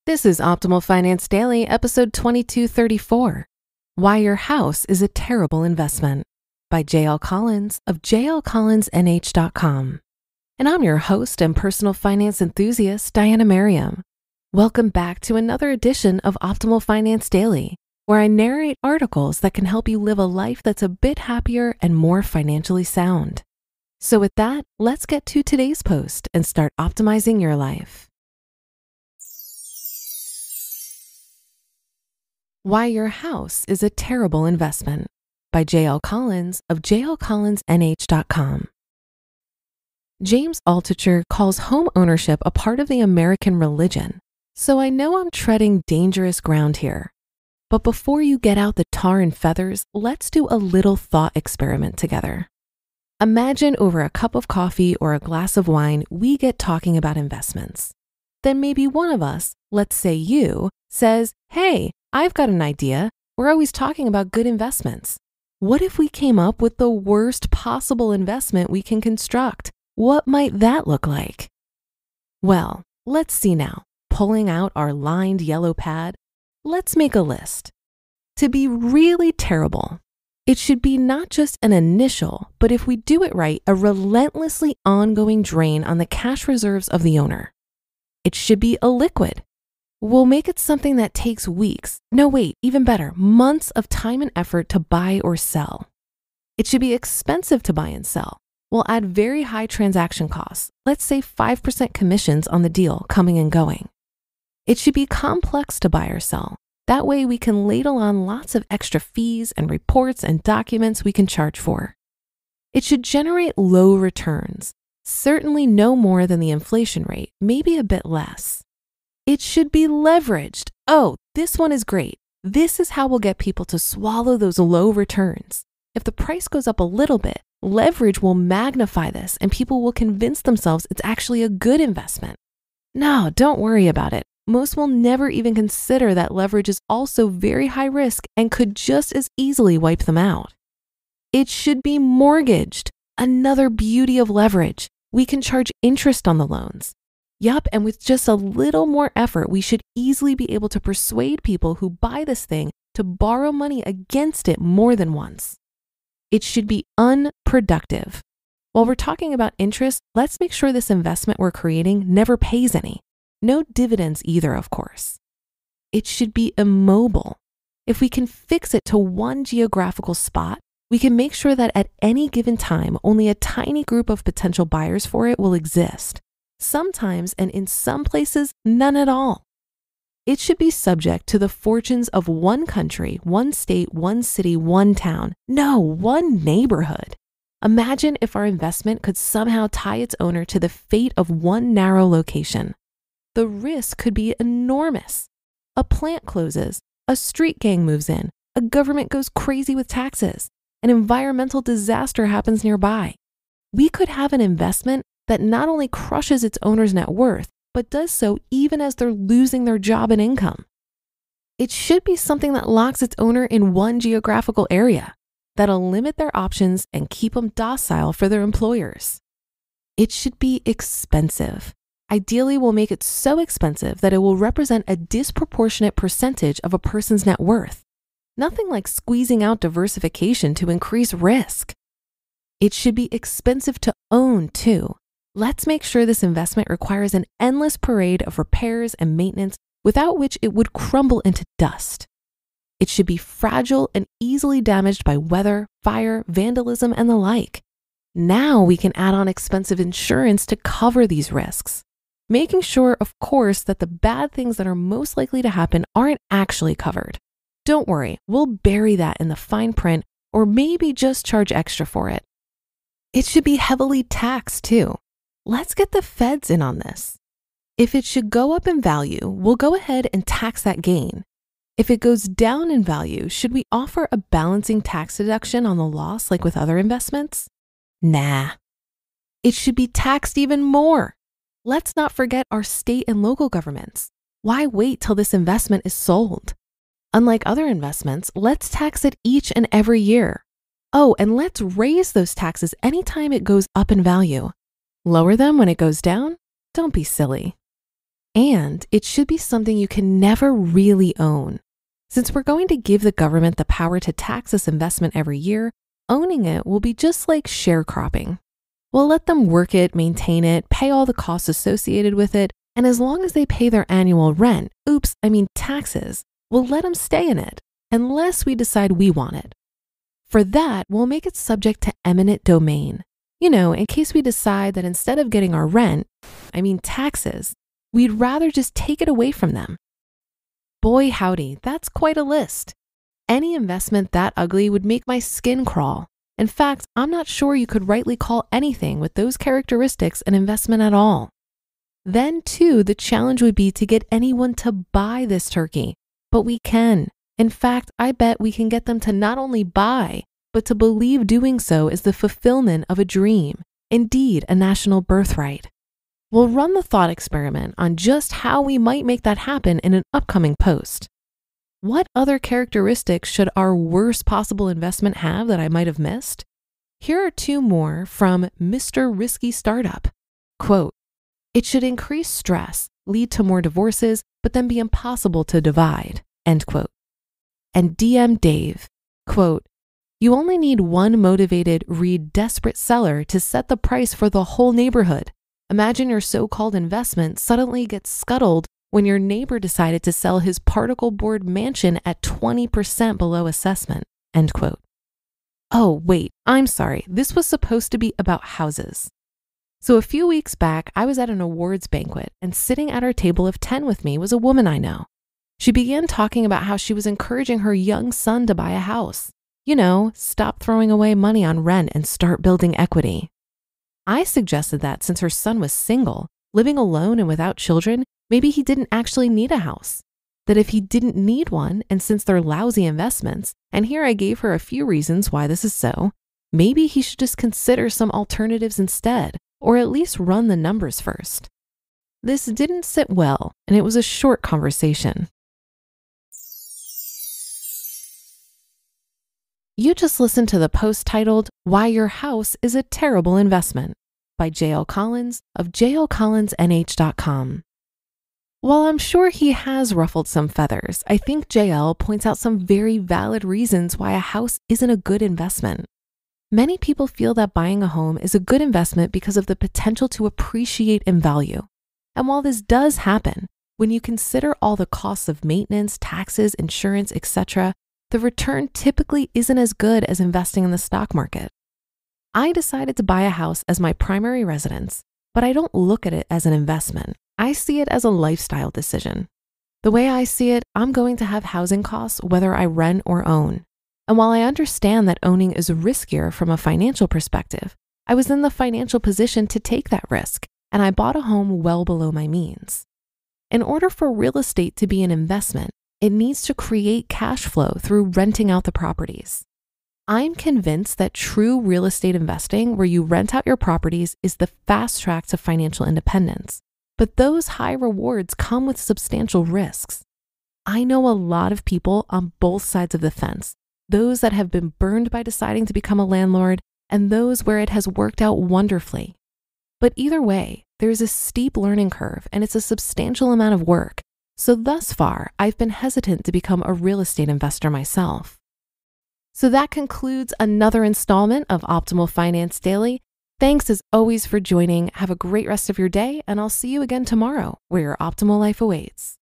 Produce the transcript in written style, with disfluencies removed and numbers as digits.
This is Optimal Finance Daily, episode 2234, Why Your House is a Terrible Investment by JL Collins of jlcollinsnh.com. And I'm your host and personal finance enthusiast, Diana Merriam. Welcome back to another edition of Optimal Finance Daily, where I narrate articles that can help you live a life that's a bit happier and more financially sound. So with that, let's get to today's post and start optimizing your life. Why Your House is a Terrible Investment by JL Collins of jlcollinsnh.com. James Altucher calls home ownership a part of the American religion, so I know I'm treading dangerous ground here. But before you get out the tar and feathers, let's do a little thought experiment together. Imagine over a cup of coffee or a glass of wine, we get talking about investments. Then maybe one of us, let's say you, says, "Hey, I've got an idea. We're always talking about good investments. What if we came up with the worst possible investment we can construct? What might that look like?" Well, let's see now. Pulling out our lined yellow pad, let's make a list. To be really terrible, it should be not just an initial, but if we do it right, a relentlessly ongoing drain on the cash reserves of the owner. It should be illiquid. We'll make it something that takes weeks, even better, months of time and effort to buy or sell. It should be expensive to buy and sell. We'll add very high transaction costs, let's say 5% commissions on the deal coming and going. It should be complex to buy or sell. That way we can ladle on lots of extra fees and reports and documents we can charge for. It should generate low returns, certainly no more than the inflation rate, maybe a bit less. It should be leveraged. Oh, this one is great. This is how we'll get people to swallow those low returns. If the price goes up a little bit, leverage will magnify this and people will convince themselves it's actually a good investment. No, don't worry about it. Most will never even consider that leverage is also very high risk and could just as easily wipe them out. It should be mortgaged. Another beauty of leverage. We can charge interest on the loans. Yup, and with just a little more effort, we should easily be able to persuade people who buy this thing to borrow money against it more than once. It should be unproductive. While we're talking about interest, let's make sure this investment we're creating never pays any. No dividends either, of course. It should be immobile. If we can fix it to one geographical spot, we can make sure that at any given time, only a tiny group of potential buyers for it will exist. Sometimes, and in some places, none at all. It should be subject to the fortunes of one country, one state, one city, one town. No, one neighborhood. Imagine if our investment could somehow tie its owner to the fate of one narrow location. The risk could be enormous. A plant closes, a street gang moves in, a government goes crazy with taxes, an environmental disaster happens nearby. We could have an investment that not only crushes its owner's net worth, but does so even as they're losing their job and income. It should be something that locks its owner in one geographical area, that'll limit their options and keep them docile for their employers. It should be expensive. Ideally, we'll make it so expensive that it will represent a disproportionate percentage of a person's net worth. Nothing like squeezing out diversification to increase risk. It should be expensive to own too. Let's make sure this investment requires an endless parade of repairs and maintenance without which it would crumble into dust. It should be fragile and easily damaged by weather, fire, vandalism, and the like. Now we can add on expensive insurance to cover these risks, making sure, of course, that the bad things that are most likely to happen aren't actually covered. Don't worry, we'll bury that in the fine print or maybe just charge extra for it. It should be heavily taxed too. Let's get the feds in on this. If it should go up in value, we'll go ahead and tax that gain. If it goes down in value, should we offer a balancing tax deduction on the loss like with other investments? Nah. It should be taxed even more. Let's not forget our state and local governments. Why wait till this investment is sold? Unlike other investments, let's tax it each and every year. Oh, and let's raise those taxes anytime it goes up in value. Lower them when it goes down? Don't be silly. And it should be something you can never really own. Since we're going to give the government the power to tax this investment every year, owning it will be just like sharecropping. We'll let them work it, maintain it, pay all the costs associated with it, and as long as they pay their annual rent, taxes, we'll let them stay in it, unless we decide we want it. For that, we'll make it subject to eminent domain. In case we decide that instead of getting our taxes, we'd rather just take it away from them. Boy, howdy, that's quite a list. Any investment that ugly would make my skin crawl. In fact, I'm not sure you could rightly call anything with those characteristics an investment at all. Then, too, the challenge would be to get anyone to buy this turkey. But we can. In fact, I bet we can get them to not only buy, but to believe doing so is the fulfillment of a dream, indeed a national birthright. We'll run the thought experiment on just how we might make that happen in an upcoming post. What other characteristics should our worst possible investment have that I might have missed? Here are two more from Mr. Risky Startup. Quote, "It should increase stress, lead to more divorces, but then be impossible to divide." End quote. And DM Dave, quote, "You only need one motivated, desperate seller to set the price for the whole neighborhood. Imagine your so-called investment suddenly gets scuttled when your neighbor decided to sell his particle board mansion at 20% below assessment." End quote. Oh, wait, I'm sorry. This was supposed to be about houses. So a few weeks back, I was at an awards banquet, and sitting at our table of 10 with me was a woman I know. She began talking about how she was encouraging her young son to buy a house. Stop throwing away money on rent and start building equity. I suggested that since her son was single, living alone and without children, maybe he didn't actually need a house. That if he didn't need one, and since they're lousy investments, and here I gave her a few reasons why this is so, maybe he should just consider some alternatives instead, or at least run the numbers first. This didn't sit well, and it was a short conversation. You just listened to the post titled, "Why Your House is a Terrible Investment" by JL Collins of jlcollinsnh.com. While I'm sure he has ruffled some feathers, I think JL points out some very valid reasons why a house isn't a good investment. Many people feel that buying a home is a good investment because of the potential to appreciate in value. And while this does happen, when you consider all the costs of maintenance, taxes, insurance, etc., the return typically isn't as good as investing in the stock market. I decided to buy a house as my primary residence, but I don't look at it as an investment. I see it as a lifestyle decision. The way I see it, I'm going to have housing costs whether I rent or own. And while I understand that owning is riskier from a financial perspective, I was in the financial position to take that risk, and I bought a home well below my means. In order for real estate to be an investment, it needs to create cash flow through renting out the properties. I'm convinced that true real estate investing, where you rent out your properties, is the fast track to financial independence. But those high rewards come with substantial risks. I know a lot of people on both sides of the fence, those that have been burned by deciding to become a landlord and those where it has worked out wonderfully. But either way, there's a steep learning curve and it's a substantial amount of work. So thus far, I've been hesitant to become a real estate investor myself. So that concludes another installment of Optimal Finance Daily. Thanks as always for joining. Have a great rest of your day, and I'll see you again tomorrow where your optimal life awaits.